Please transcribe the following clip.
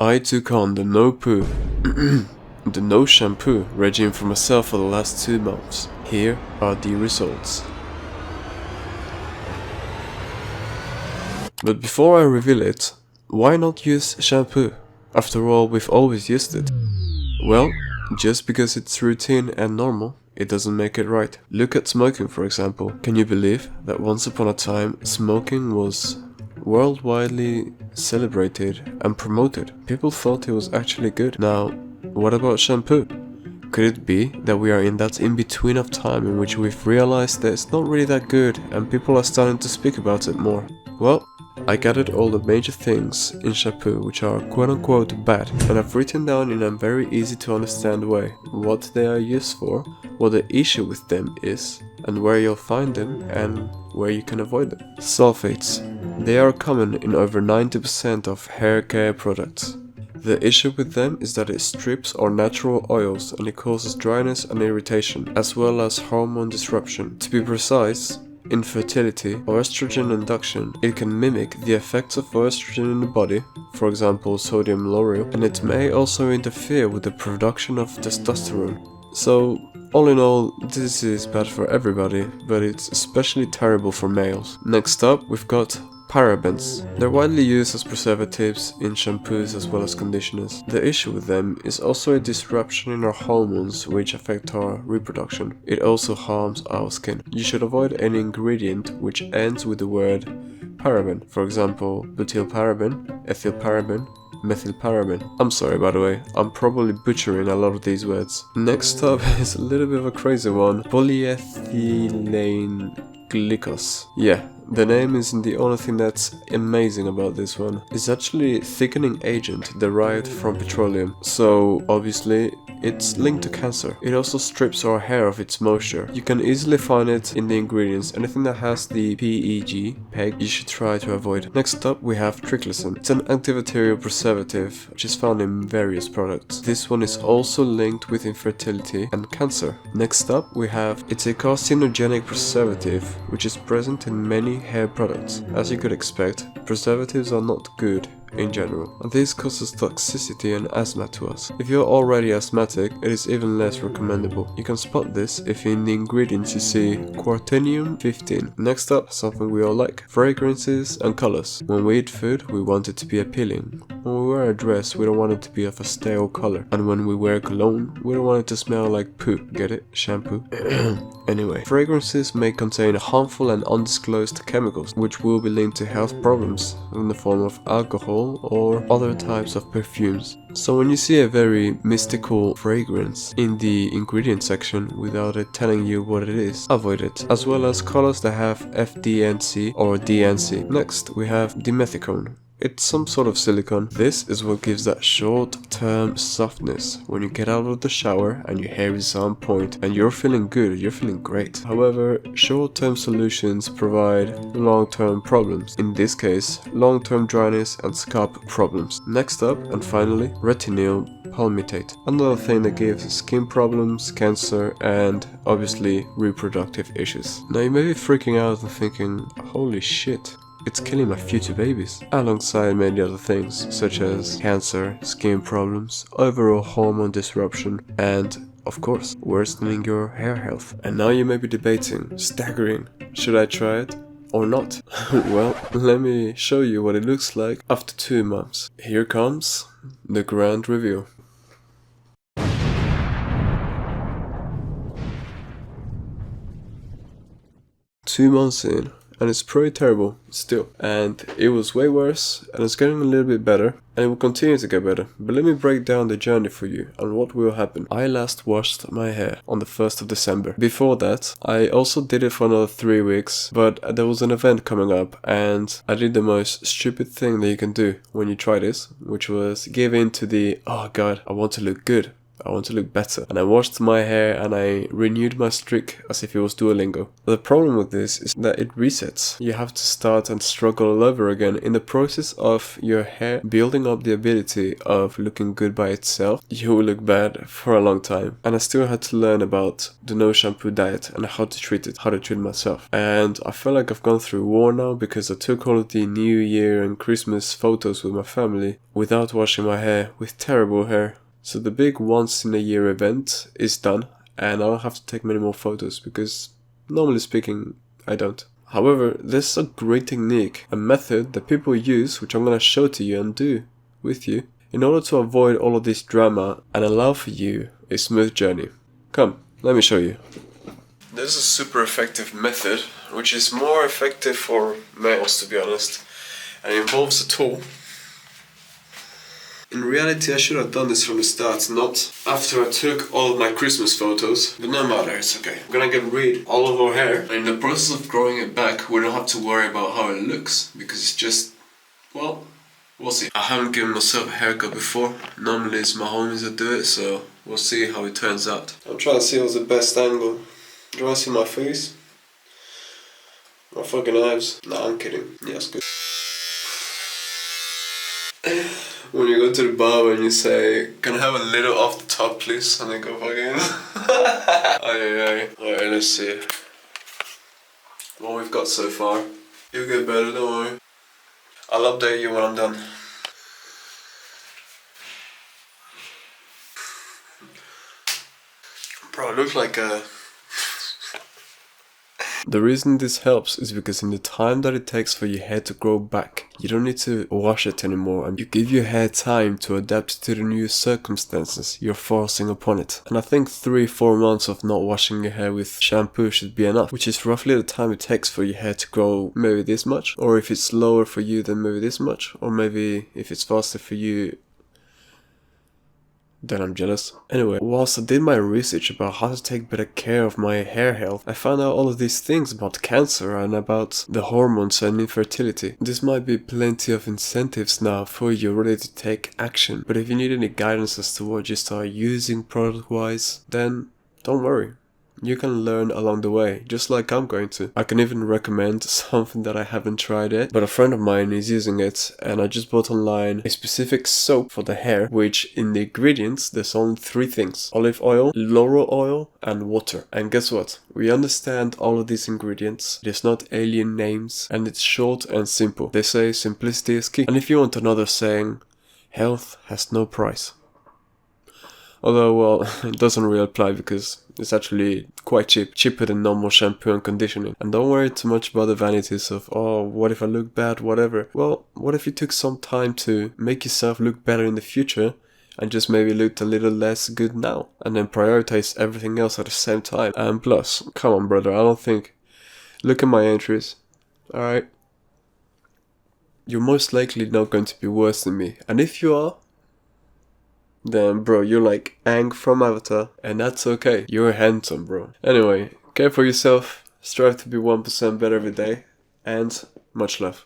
I took on the no poo, the no shampoo regime for myself for the last 2 months. Here are the results. But before I reveal it, why not use shampoo? After all, we've always used it. Well, just because it's routine and normal, it doesn't make it right. Look at smoking, for example. Can you believe that once upon a time, smoking was worldwide celebrated and promoted? People thought it was actually good. Now, what about shampoo? Could it be that we are in that in-between of time in which we've realized that it's not really that good and people are starting to speak about it more? Well, I gathered all the major things in shampoo which are quote-unquote bad, and I've written down in a very easy to understand way what they are used for, what the issue with them is, and where you'll find them and where you can avoid them. Sulfates. They are common in over 90% of hair care products. The issue with them is that it strips our natural oils and it causes dryness and irritation, as well as hormone disruption. To be precise, infertility or estrogen induction. It can mimic the effects of estrogen in the body, for example sodium lauryl, and it may also interfere with the production of testosterone. So, all in all, this is bad for everybody, but it's especially terrible for males. Next up, we've got Parabens. They're widely used as preservatives in shampoos as well as conditioners. The issue with them is also a disruption in our hormones which affect our reproduction. It also harms our skin. You should avoid any ingredient which ends with the word paraben. For example, butylparaben, ethylparaben, methylparaben. I'm sorry by the way, I'm probably butchering a lot of these words. Next up is a little bit of a crazy one, polyethylene glycos. Yeah, the name isn't the only thing that's amazing about this one. It's actually a thickening agent derived from petroleum, so obviously it's linked to cancer. It also strips our hair of its moisture. You can easily find it in the ingredients. Anything that has the PEG, you should try to avoid. Next up we have triclosan. It's an antibacterial preservative which is found in various products. This one is also linked with infertility and cancer. Next up we have, it's a carcinogenic preservative which is present in many hair products. As you could expect, preservatives are not good in general, and this causes toxicity and asthma to us. If you're already asthmatic, it is even less recommendable. You can spot this if in the ingredients you see Quaternium-15. Next up, something we all like, fragrances and colors. When we eat food, we want it to be appealing. When we wear a dress, we don't want it to be of a stale color. And when we wear cologne, we don't want it to smell like poo. Get it? Shampoo? Anyway, fragrances may contain harmful and undisclosed chemicals, which will be linked to health problems in the form of alcohol or other types of perfumes. So when you see a very mystical fragrance in the ingredient section without it telling you what it is, avoid it, as well as colors that have FDNC or DNC. Next we have dimethicone. It's some sort of silicone. This is what gives that short-term softness when you get out of the shower and your hair is on point and you're feeling good, you're feeling great. However, short-term solutions provide long-term problems. In this case, long-term dryness and scalp problems. Next up, and finally, retinyl palmitate. Another thing that gives skin problems, cancer, and obviously reproductive issues. Now you may be freaking out and thinking, holy shit, it's killing my future babies, alongside many other things such as cancer, skin problems, overall hormone disruption, and of course, worsening your hair health. And now you may be debating, staggering, should I try it or not? Well, let me show you what it looks like after 2 months. Here comes the grand review. Two months in, and it's pretty terrible still, and it was way worse, and it's getting a little bit better, and it will continue to get better. But let me break down the journey for you and what will happen. I last washed my hair on the 1st of December. Before that, I also did it for another 3 weeks, but there was an event coming up and I did the most stupid thing that you can do when you try this, which was give in to the, oh god, I want to look good. I want to look better. And I washed my hair and I renewed my streak as if it was Duolingo. The problem with this is that it resets. You have to start and struggle all over again. In the process of your hair building up the ability of looking good by itself, you will look bad for a long time. And I still had to learn about the no shampoo diet and how to treat it, how to treat myself. And I feel like I've gone through war now because I took all of the New Year and Christmas photos with my family without washing my hair, with terrible hair. So the big once in a year event is done and I don't have to take many more photos because normally speaking I don't. However, there's a great technique, a method that people use which I'm going to show to you and do with you in order to avoid all of this drama and allow for you a smooth journey. Come, let me show you. There's a super effective method which is more effective for males, to be honest, and it involves a tool. In reality, I should have done this from the start, not after I took all of my Christmas photos, but no matter, it's okay. I'm gonna get rid of all of our hair, and in the process of growing it back, we don't have to worry about how it looks, because it's just, well, we'll see. I haven't given myself a haircut before. Normally it's my homies that do it, so we'll see how it turns out. I'm trying to see what's the best angle. Do you want to see my face? My fucking abs? Nah, I'm kidding. Yeah, it's good. When you go to the barber and you say, can I have a little off the top please? And they go fucking aye. Alright, let's see what we've got so far. You'll get better, don't worry. I'll update you when I'm done. Bro, I look like a... The reason this helps is because in the time that it takes for your hair to grow back, you don't need to wash it anymore and you give your hair time to adapt to the new circumstances you're forcing upon it. And I think 3-4 months of not washing your hair with shampoo should be enough, which is roughly the time it takes for your hair to grow maybe this much, or if it's slower for you then maybe this much, or maybe if it's faster for you then I'm jealous. Anyway, whilst I did my research about how to take better care of my hair health, I found out all of these things about cancer and about the hormones and infertility. This might be plenty of incentives now for you ready to take action, but if you need any guidance as to what you start using product-wise, then don't worry. You can learn along the way, just like I'm going to. I can even recommend something that I haven't tried yet, but a friend of mine is using it, and I just bought online a specific soap for the hair, which in the ingredients there's only 3 things: olive oil, laurel oil, and water. And guess what? We understand all of these ingredients. There's not alien names, and it's short and simple. They say simplicity is key. And if you want another saying, health has no price. Although, well, it doesn't really apply because it's actually quite cheap. Cheaper than normal shampoo and conditioning. And don't worry too much about the vanities of, oh, what if I look bad, whatever. Well, what if you took some time to make yourself look better in the future and just maybe looked a little less good now? And then prioritize everything else at the same time. And plus, come on brother, I don't think... Look at my entries, alright? You're most likely not going to be worse than me. And if you are, then bro, you're like Aang from Avatar, and that's okay. You're handsome, bro. Anyway, care for yourself, strive to be 1% better every day, and much love.